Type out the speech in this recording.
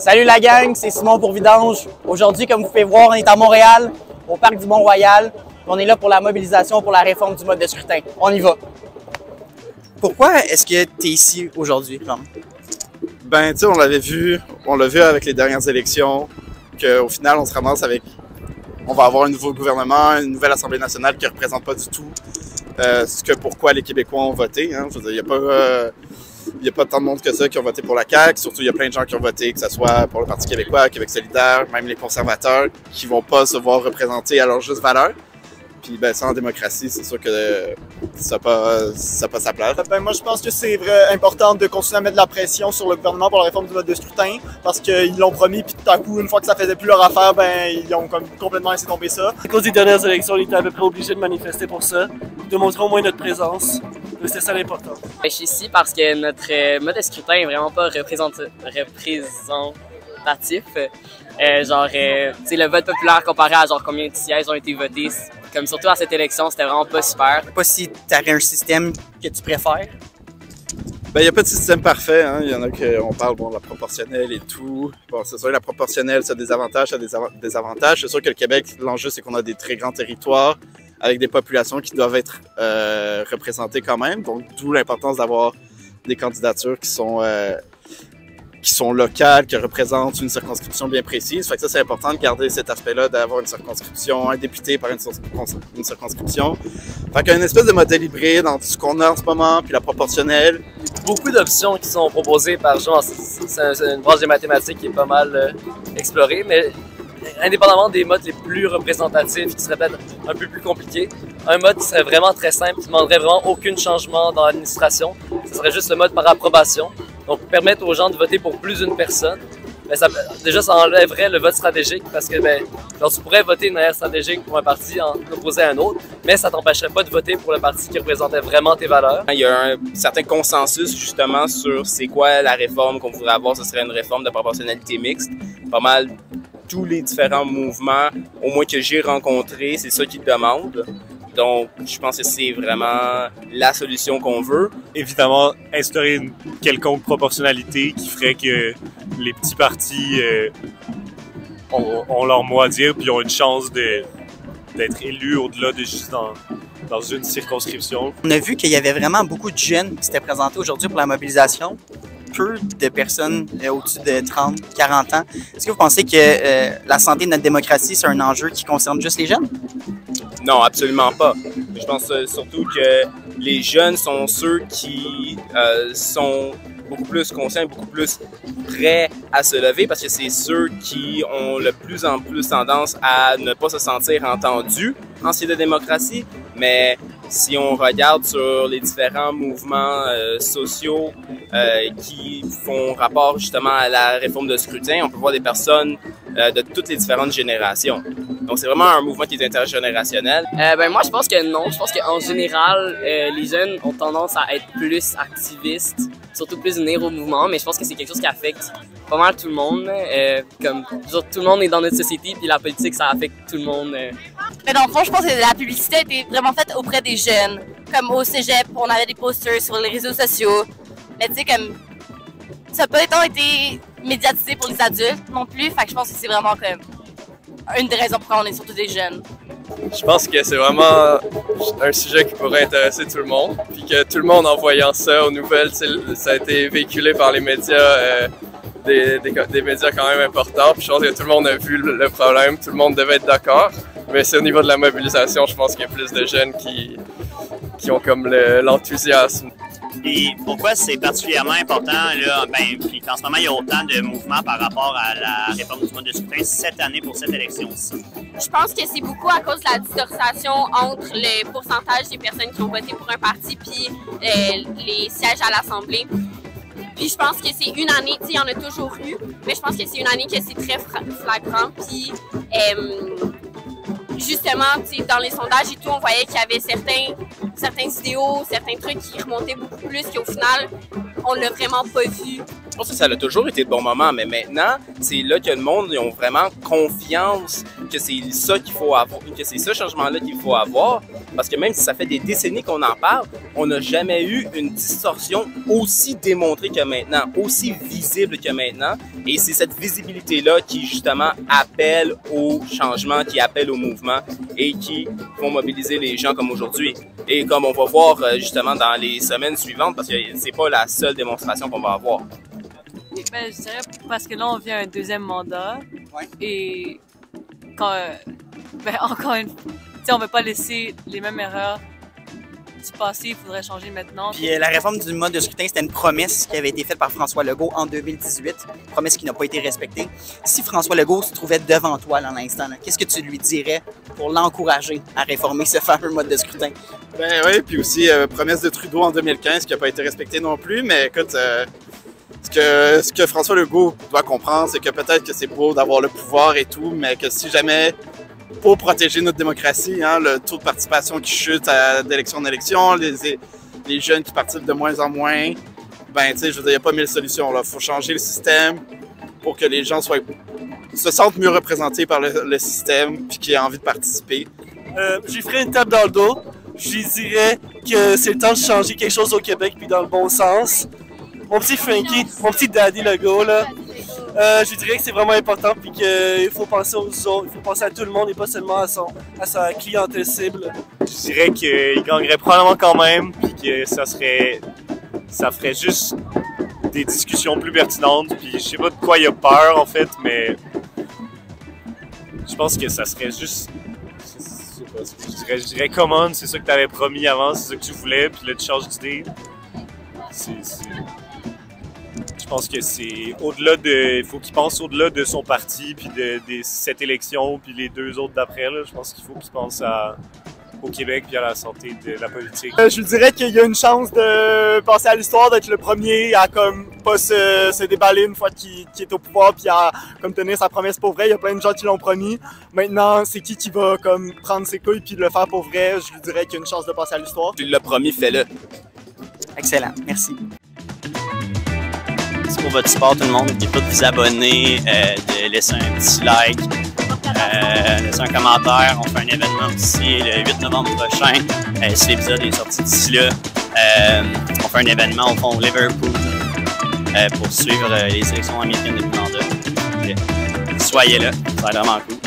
Salut la gang, c'est Simon pour Vidange. Aujourd'hui, comme vous pouvez voir, on est à Montréal, au Parc du Mont-Royal. On est là pour la mobilisation pour la réforme du mode de scrutin. On y va. Pourquoi est-ce que tu es ici aujourd'hui, Ron? Ben, tu sais, on l'a vu avec les dernières élections, qu'au final, on se ramasse avec, on va avoir un nouveau gouvernement, une nouvelle Assemblée nationale qui ne représente pas du tout pourquoi les Québécois ont voté. Hein. Je veux dire, il n'y a pas tant de monde que ça qui ont voté pour la CAQ. Surtout, il y a plein de gens qui ont voté, que ce soit pour le Parti québécois, Québec solidaire, même les conservateurs, qui ne vont pas se voir représentés à leur juste valeur. Puis, ben, ça, en démocratie, c'est sûr que ça n'a pas sa place. Ben, moi, je pense que c'est important de continuer à mettre de la pression sur le gouvernement pour la réforme du mode de scrutin, parce qu'ils l'ont promis, puis tout à coup, une fois que ça faisait plus leur affaire, ben, ils ont complètement laissé tomber ça. À cause des dernières élections, on était à peu près obligés de manifester pour ça, de montrer au moins notre présence. C'est ça l'important. Je suis ici parce que notre mode de scrutin est vraiment pas représentatif. Le vote populaire comparé à combien de sièges ont été votés, comme surtout à cette élection, c'était vraiment pas super. Je sais pas si tu aurais un système que tu préfères. Ben, il n'y a pas de système parfait. Hein. Il y en a qu'on parle de la proportionnelle et tout. Bon, c'est sûr que la proportionnelle, ça a des avantages, ça a des désavantages. C'est sûr que le Québec, l'enjeu, c'est qu'on a des très grands territoires avec des populations qui doivent être représentées quand même. Donc, d'où l'importance d'avoir des candidatures qui sont locales, qui représentent une circonscription bien précise. Fait que ça, c'est important de garder cet aspect-là, d'avoir une circonscription, un député par une circonscription. Fait qu'il y a une espèce de modèle hybride entre ce qu'on a en ce moment puis la proportionnelle. Beaucoup d'options qui sont proposées par Jean. C'est une branche des mathématiques qui est pas mal explorée, mais indépendamment des modes les plus représentatifs, qui seraient peut-être un peu plus compliqués, un mode qui serait vraiment très simple, qui ne demanderait vraiment aucun changement dans l'administration, ce serait juste le mode par approbation. Donc, permettre aux gens de voter pour plus d'une personne, ben ça enlèverait le vote stratégique parce que tu pourrais voter une manière stratégique pour un parti en opposé à un autre, mais ça t'empêcherait pas de voter pour le parti qui représentait vraiment tes valeurs. Il y a un certain consensus justement sur c'est quoi la réforme qu'on voudrait avoir. Ce serait une réforme de proportionnalité mixte. Pas mal tous les différents mouvements, au moins que j'ai rencontrés, c'est ça qu'ils demandent. Donc, je pense que c'est vraiment la solution qu'on veut. Évidemment, instaurer une quelconque proportionnalité qui ferait que les petits partis ont leur mot à dire puis ont une chance d'être élus au-delà de juste dans une circonscription. On a vu qu'il y avait vraiment beaucoup de jeunes qui s'étaient présentés aujourd'hui pour la mobilisation. Peu de personnes au-dessus de 30, 40 ans. Est-ce que vous pensez que la santé de notre démocratie, c'est un enjeu qui concerne juste les jeunes? Non, absolument pas. Je pense surtout que les jeunes sont ceux qui sont beaucoup plus conscients, beaucoup plus prêts à se lever parce que c'est ceux qui ont le plus en plus tendance à ne pas se sentir entendus en ces de démocratie. Mais si on regarde sur les différents mouvements sociaux qui font rapport justement à la réforme de scrutin, on peut voir des personnes de toutes les différentes générations. Donc c'est vraiment un mouvement qui est intergénérationnel. Moi je pense que non. Je pense qu'en général, les jeunes ont tendance à être plus activistes, surtout plus unir au mouvement, mais je pense que c'est quelque chose qui affecte pas mal tout le monde. Tout le monde est dans notre société, puis la politique, ça affecte tout le monde. Mais dans le fond, je pense que la publicité a été vraiment faite auprès des jeunes. Comme au cégep, on avait des posters sur les réseaux sociaux. Mais tu sais, comme ça n'a pas été médiatisé pour les adultes non plus. Fait que je pense que c'est vraiment comme une des raisons pourquoi on est surtout des jeunes. Je pense que c'est vraiment un sujet qui pourrait intéresser tout le monde. Puis que tout le monde, en voyant ça aux nouvelles, ça a été véhiculé par les médias, des médias quand même importants. Puis je pense que tout le monde a vu le problème, tout le monde devait être d'accord. Mais c'est au niveau de la mobilisation, je pense qu'il y a plus de jeunes qui ont comme l'enthousiasme. Et pourquoi c'est particulièrement important, là, puis qu'en ce moment, il y a autant de mouvements par rapport à la réforme du mode de scrutin cette année pour cette élection-ci? Je pense que c'est beaucoup à cause de la distorsion entre le pourcentage des personnes qui ont voté pour un parti puis les sièges à l'Assemblée. Puis je pense que c'est une année, tu sais, il y en a toujours eu, mais je pense que c'est une année que c'est très flagrant. Puis justement, tu sais, dans les sondages et tout, on voyait qu'il y avait certains idéaux, certains trucs qui remontaient beaucoup plus, qu'au final, on l'a vraiment pas vu Je pense que ça a toujours été le bon moment, mais maintenant, c'est là que le monde ils ont vraiment confiance que c'est ça qu'il faut avoir, que c'est ce changement-là qu'il faut avoir. Parce que même si ça fait des décennies qu'on en parle, on n'a jamais eu une distorsion aussi démontrée que maintenant, aussi visible que maintenant. Et c'est cette visibilité-là qui, justement, appelle au changement, qui appelle au mouvement et qui vont mobiliser les gens comme aujourd'hui. Et comme on va voir, justement, dans les semaines suivantes, parce que c'est pas la seule démonstration qu'on va avoir. Ben, je dirais parce que là, on vient à un deuxième mandat. Ouais. Et quand, ben, encore une fois, on ne veut pas laisser les mêmes erreurs du passé, il faudrait changer maintenant. Puis la réforme du mode de scrutin, c'était une promesse qui avait été faite par François Legault en 2018, promesse qui n'a pas été respectée. Si François Legault se trouvait devant toi là, à l'instant, qu'est-ce que tu lui dirais pour l'encourager à réformer ce fameux mode de scrutin? Ben oui, puis aussi promesse de Trudeau en 2015 qui n'a pas été respectée non plus, mais écoute, ce que François Legault doit comprendre, c'est que peut-être que c'est beau d'avoir le pouvoir et tout, mais que si jamais, pour protéger notre démocratie, hein, le taux de participation qui chute d'élection en élection, les jeunes qui participent de moins en moins, ben tu sais, je veux dire, il n'y a pas mille solutions. Il faut changer le système pour que les gens se sentent mieux représentés par le système puis qu'ils aient envie de participer. J'y ferais une tape dans le dos. Je lui dirais que c'est le temps de changer quelque chose au Québec puis dans le bon sens. Mon petit Frankie, mon petit Daddy Legault, là, je lui dirais que c'est vraiment important puis qu'il faut penser aux autres, il faut penser à tout le monde et pas seulement à sa clientèle cible. Je dirais qu'il gagnerait probablement quand même puis que ça ferait juste des discussions plus pertinentes puis je sais pas de quoi il a peur en fait, mais je pense que ça serait juste... Je dirais common, c'est ça que tu avais promis avant, c'est ça que tu voulais, puis là tu changes d'idée. Je pense que c'est au-delà de... Il faut qu'il pense au-delà de son parti, puis de cette élection, puis les deux autres d'après. Je pense qu'il faut qu'il pense au Québec, puis à la santé de la politique. Je lui dirais qu'il y a une chance de passer à l'histoire, d'être le premier à comme pas se déballer une fois qu'il est au pouvoir, puis à comme tenir sa promesse pour vrai. Il y a plein de gens qui l'ont promis. Maintenant, c'est qui va comme prendre ses couilles puis le faire pour vrai? Je lui dirais qu'il y a une chance de passer à l'histoire. Tu l'as promis, fais-le. Excellent, merci. Merci pour votre support tout le monde. N'oubliez pas de vous abonner, de laisser un petit like, laisser un commentaire. On fait un événement aussi le 8 novembre prochain. Si l'épisode est sorti d'ici là, on fait un événement au fond Liverpool pour suivre les élections américaines depuis mandat. Soyez là, ça va être vraiment cool.